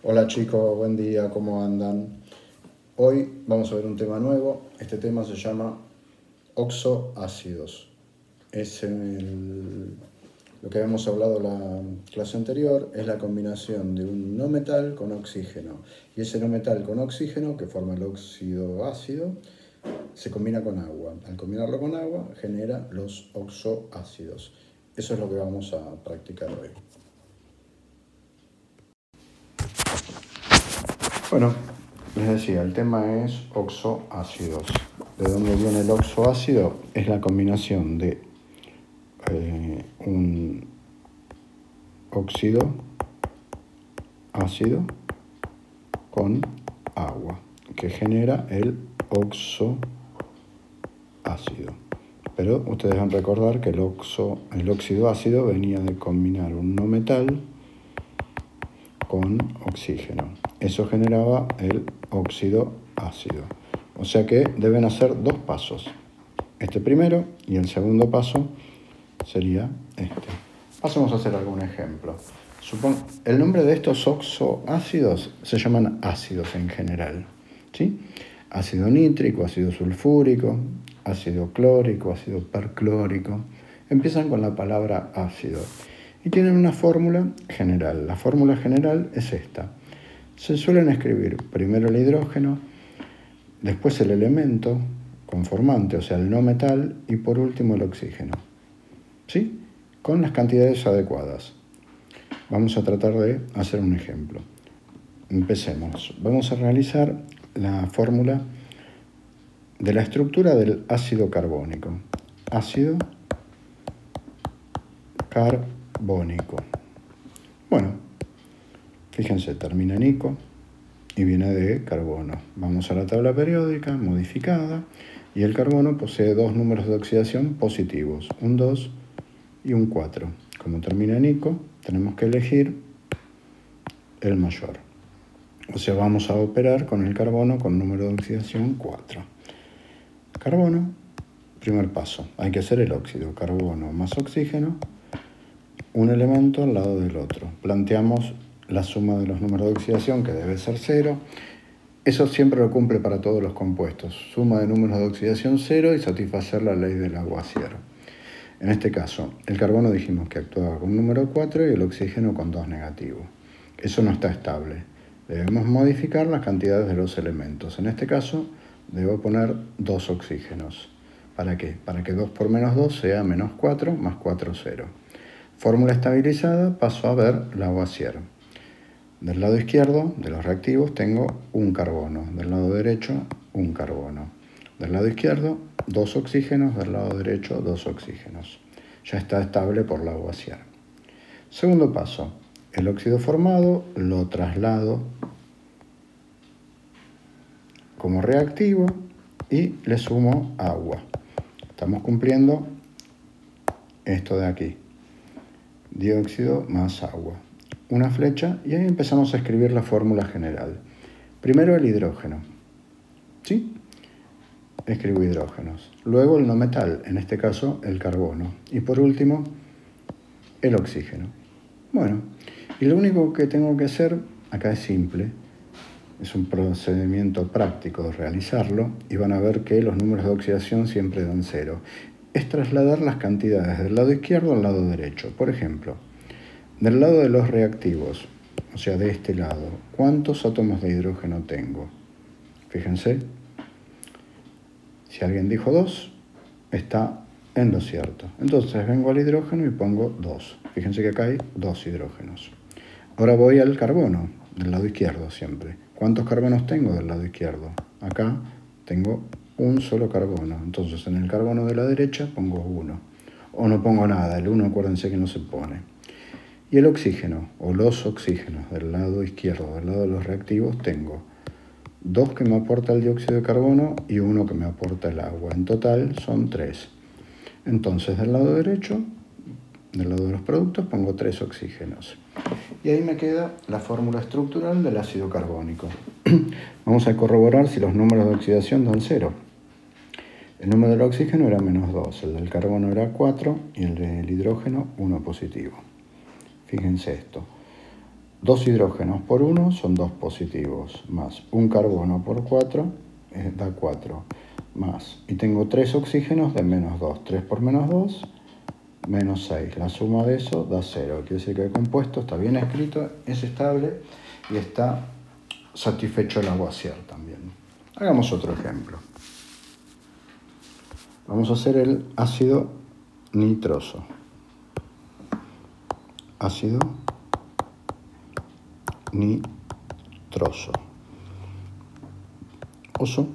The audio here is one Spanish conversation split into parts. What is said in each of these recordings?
Hola chicos, buen día, ¿cómo andan? Hoy vamos a ver un tema nuevo. Este tema se llama oxoácidos. Lo que habíamos hablado la clase anterior, es la combinación de un no metal con oxígeno. Y ese no metal con oxígeno, que forma el óxido ácido, se combina con agua. Al combinarlo con agua, genera los oxoácidos. Eso es lo que vamos a practicar hoy. Bueno, les decía, el tema es oxoácidos. ¿De dónde viene el oxoácido? Es la combinación de un óxido ácido con agua, que genera el oxoácido. Pero ustedes van a recordar que el óxido ácido venía de combinar un no metal con oxígeno. Eso generaba el óxido ácido. O sea que deben hacer dos pasos. Este primero y el segundo paso sería este. Pasemos a hacer algún ejemplo. El nombre de estos oxoácidos se llaman ácidos en general, ¿sí? Ácido nítrico, ácido sulfúrico, ácido clórico, ácido perclórico. Empiezan con la palabra ácido y tienen una fórmula general. La fórmula general es esta. Se suelen escribir primero el hidrógeno, después el elemento conformante, o sea, el no metal, y por último el oxígeno, ¿sí? Con las cantidades adecuadas. Vamos a tratar de hacer un ejemplo. Empecemos. Vamos a realizar la fórmula de la estructura del ácido carbónico. Ácido carbónico. Bueno, fíjense, termina en ico y viene de carbono. Vamos a la tabla periódica modificada y el carbono posee dos números de oxidación positivos, un 2 y un 4. Como termina en ico, tenemos que elegir el mayor. O sea, vamos a operar con el carbono con número de oxidación 4. Carbono, primer paso, hay que hacer el óxido. Carbono más oxígeno, un elemento al lado del otro. Planteamos la suma de los números de oxidación, que debe ser 0. Eso siempre lo cumple para todos los compuestos. Suma de números de oxidación 0 y satisfacer la ley del Lavoisier. En este caso, el carbono dijimos que actuaba con número 4 y el oxígeno con 2 negativo. Eso no está estable. Debemos modificar las cantidades de los elementos. En este caso, debo poner 2 oxígenos. ¿Para qué? Para que 2 por menos 2 sea menos 4 más 4, 0. Fórmula estabilizada, paso a ver Lavoisier. Del lado izquierdo de los reactivos tengo un carbono. Del lado derecho, un carbono. Del lado izquierdo, 2 oxígenos. Del lado derecho, 2 oxígenos. Ya está estable por Lavoisier. Segundo paso. El óxido formado lo traslado como reactivo y le sumo agua. Estamos cumpliendo esto de aquí. Dióxido más agua. Una flecha y ahí empezamos a escribir la fórmula general. Primero el hidrógeno, ¿sí? Escribo hidrógenos. Luego el no metal, en este caso el carbono. Y por último, el oxígeno. Bueno, y lo único que tengo que hacer, acá es simple, es un procedimiento práctico de realizarlo, y van a ver que los números de oxidación siempre dan 0. Es trasladar las cantidades del lado izquierdo al lado derecho. Por ejemplo, del lado de los reactivos, o sea, de este lado, ¿cuántos átomos de hidrógeno tengo? Fíjense, si alguien dijo 2, está en lo cierto. Entonces vengo al hidrógeno y pongo 2. Fíjense que acá hay 2 hidrógenos. Ahora voy al carbono, del lado izquierdo siempre. ¿Cuántos carbonos tengo del lado izquierdo? Acá tengo un solo carbono. Entonces en el carbono de la derecha pongo 1. O no pongo nada, el 1 acuérdense que no se pone. Y el oxígeno, o los oxígenos, del lado izquierdo, del lado de los reactivos, tengo 2 que me aporta el dióxido de carbono y 1 que me aporta el agua. En total son 3. Entonces del lado derecho, del lado de los productos, pongo 3 oxígenos. Y ahí me queda la fórmula estructural del ácido carbónico. Vamos a corroborar si los números de oxidación dan 0. El número del oxígeno era menos 2, el del carbono era 4 y el del hidrógeno 1 positivo. Fíjense esto. 2 hidrógenos por 1 son 2 positivos, más un carbono por 4 da 4, más, y tengo 3 oxígenos de menos 2, 3 por menos 2, menos 6. La suma de eso da 0. Quiere decir que el compuesto está bien escrito, es estable y está satisfecho el Lavoisier también. Hagamos otro ejemplo. Vamos a hacer el ácido nitroso. Ácido nitroso. Oso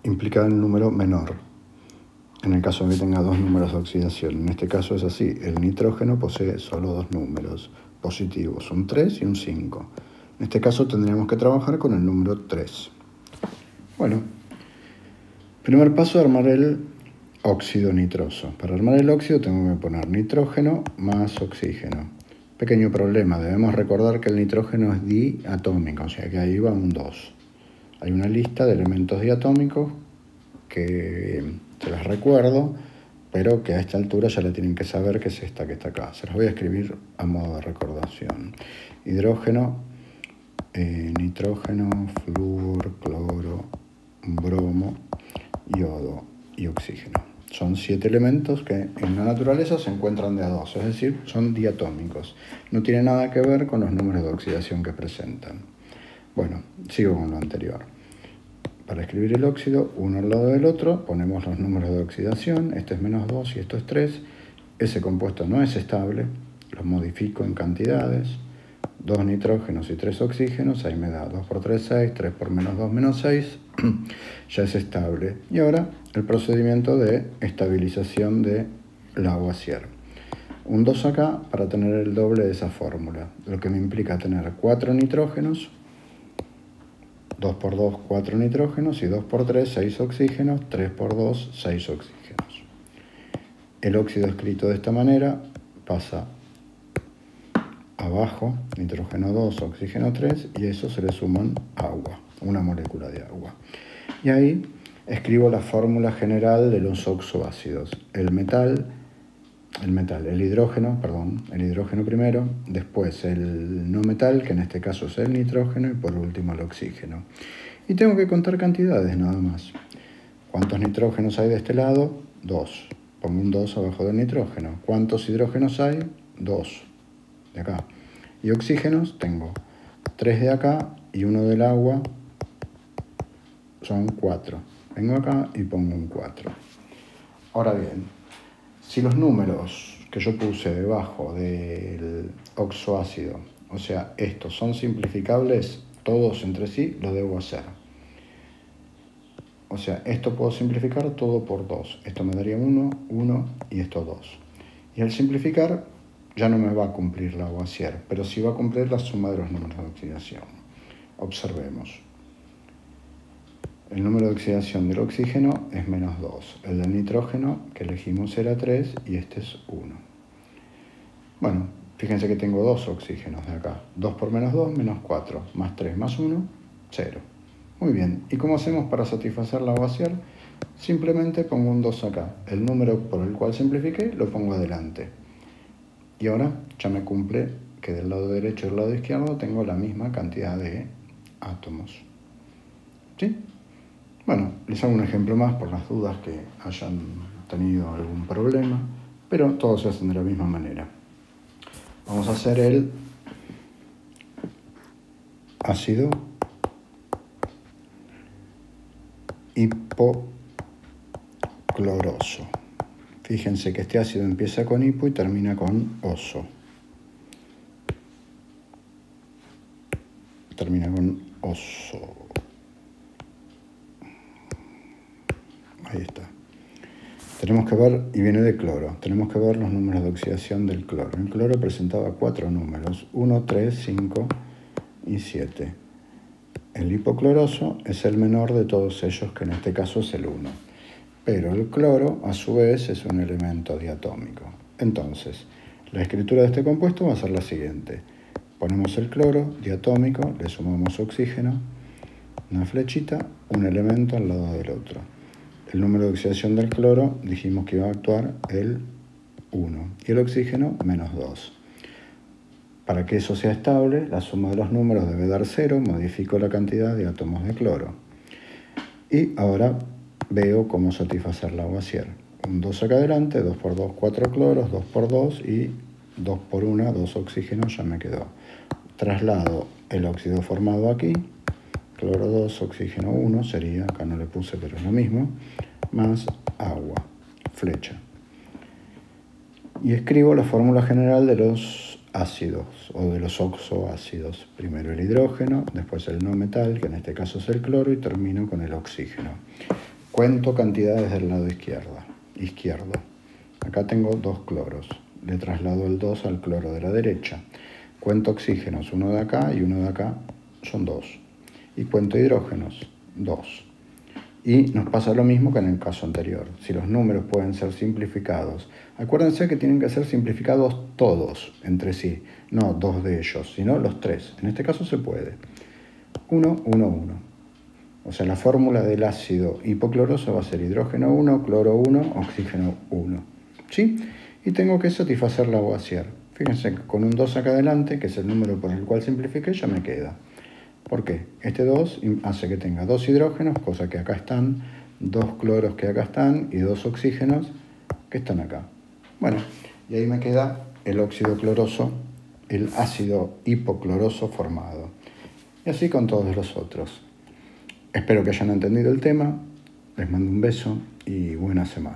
implica el número menor, en el caso de que tenga 2 números de oxidación. En este caso es así, el nitrógeno posee solo 2 números positivos, un 3 y un 5. En este caso tendríamos que trabajar con el número 3. Bueno, primer paso, armar el óxido nitroso. Para armar el óxido tengo que poner nitrógeno más oxígeno. Pequeño problema, debemos recordar que el nitrógeno es diatómico, o sea que ahí va un 2. Hay una lista de elementos diatómicos que se las recuerdo, pero que a esta altura ya la tienen que saber, que es esta que está acá. Se las voy a escribir a modo de recordación. Hidrógeno, nitrógeno, flúor, cloro, bromo, yodo y oxígeno. Son 7 elementos que en la naturaleza se encuentran de a 2, es decir, son diatómicos. No tiene nada que ver con los números de oxidación que presentan. Bueno, sigo con lo anterior. Para escribir el óxido, uno al lado del otro, ponemos los números de oxidación. Este es menos 2 y esto es 3. Ese compuesto no es estable, lo modifico en cantidades. 2 nitrógenos y 3 oxígenos, ahí me da 2 por 3, 6, 3 por menos 2, menos 6, ya es estable. Y ahora el procedimiento de estabilización de Lavoisier. Un 2 acá para tener el doble de esa fórmula, lo que me implica tener 4 nitrógenos, 2 por 2, 4 nitrógenos, y 2 por 3, 6 oxígenos, 3 por 2, 6 oxígenos. El óxido escrito de esta manera pasa abajo, nitrógeno 2, oxígeno 3, y a eso se le suman agua, una molécula de agua. Y ahí escribo la fórmula general de los oxoácidos. El hidrógeno primero, después el no metal, que en este caso es el nitrógeno, y por último el oxígeno. Y tengo que contar cantidades nada más. ¿Cuántos nitrógenos hay de este lado? 2. Pongo un 2 abajo del nitrógeno. ¿Cuántos hidrógenos hay? 2 de acá. Y oxígenos tengo 3 de acá y 1 del agua, son 4. Vengo acá y pongo un 4. Ahora bien, si los números que yo puse debajo del oxoácido, o sea, estos son simplificables, todos entre sí, lo debo hacer. O sea, esto puedo simplificar todo por 2. Esto me daría 1, 1 y esto 2. Y al simplificar ya no me va a cumplir Lavoisier, pero sí va a cumplir la suma de los números de oxidación. Observemos. El número de oxidación del oxígeno es menos 2. El del nitrógeno que elegimos era 3 y este es 1. Bueno, fíjense que tengo 2 oxígenos de acá. 2 por menos 2, menos 4. Más 3 más 1, 0. Muy bien. ¿Y cómo hacemos para satisfacer Lavoisier? Simplemente pongo un 2 acá. El número por el cual simplifiqué lo pongo adelante. Y ahora ya me cumple que del lado derecho y del lado izquierdo tengo la misma cantidad de átomos. ¿Sí? Bueno, les hago un ejemplo más por las dudas que hayan tenido algún problema, pero todos se hacen de la misma manera. Vamos a hacer el ácido hipocloroso. Fíjense que este ácido empieza con hipo y termina con oso. Termina con oso. Ahí está. Tenemos que ver, y viene de cloro, tenemos que ver los números de oxidación del cloro. El cloro presentaba 4 números, 1, 3, 5 y 7. El hipocloroso es el menor de todos ellos, que en este caso es el 1. Pero el cloro, a su vez, es un elemento diatómico. Entonces, la escritura de este compuesto va a ser la siguiente. Ponemos el cloro diatómico, le sumamos oxígeno, una flechita, un elemento al lado del otro. El número de oxidación del cloro dijimos que iba a actuar el 1 y el oxígeno menos 2. Para que eso sea estable, la suma de los números debe dar 0, modifico la cantidad de átomos de cloro. Y ahora veo cómo satisfacer Lavoisier. Un 2 acá adelante, 2 por 2, 4 cloros, 2 por 2 y 2 por 1, 2 oxígenos, ya me quedó. Traslado el óxido formado aquí, cloro 2, oxígeno 1, sería, acá no le puse pero es lo mismo, más agua, flecha. Y escribo la fórmula general de los ácidos o de los oxoácidos. Primero el hidrógeno, después el no metal, que en este caso es el cloro, y termino con el oxígeno. Cuento cantidades del lado izquierdo. Acá tengo 2 cloros. Le traslado el 2 al cloro de la derecha. Cuento oxígenos, uno de acá y uno de acá, son 2. Y cuento hidrógenos, 2. Y nos pasa lo mismo que en el caso anterior. Si los números pueden ser simplificados, acuérdense que tienen que ser simplificados todos entre sí, no 2 de ellos, sino los 3. En este caso se puede. 1, 1, 1. O sea, la fórmula del ácido hipocloroso va a ser hidrógeno 1, cloro 1, oxígeno 1. ¿Sí? Y tengo que satisfacer Lavoisier. Fíjense que con un 2 acá adelante, que es el número por el cual simplifiqué, ya me queda. ¿Por qué? Este 2 hace que tenga 2 hidrógenos, cosa que acá están, 2 cloros que acá están y 2 oxígenos que están acá. Bueno, y ahí me queda el óxido cloroso, el ácido hipocloroso formado. Y así con todos los otros. Espero que hayan entendido el tema. Les mando un beso y buena semana.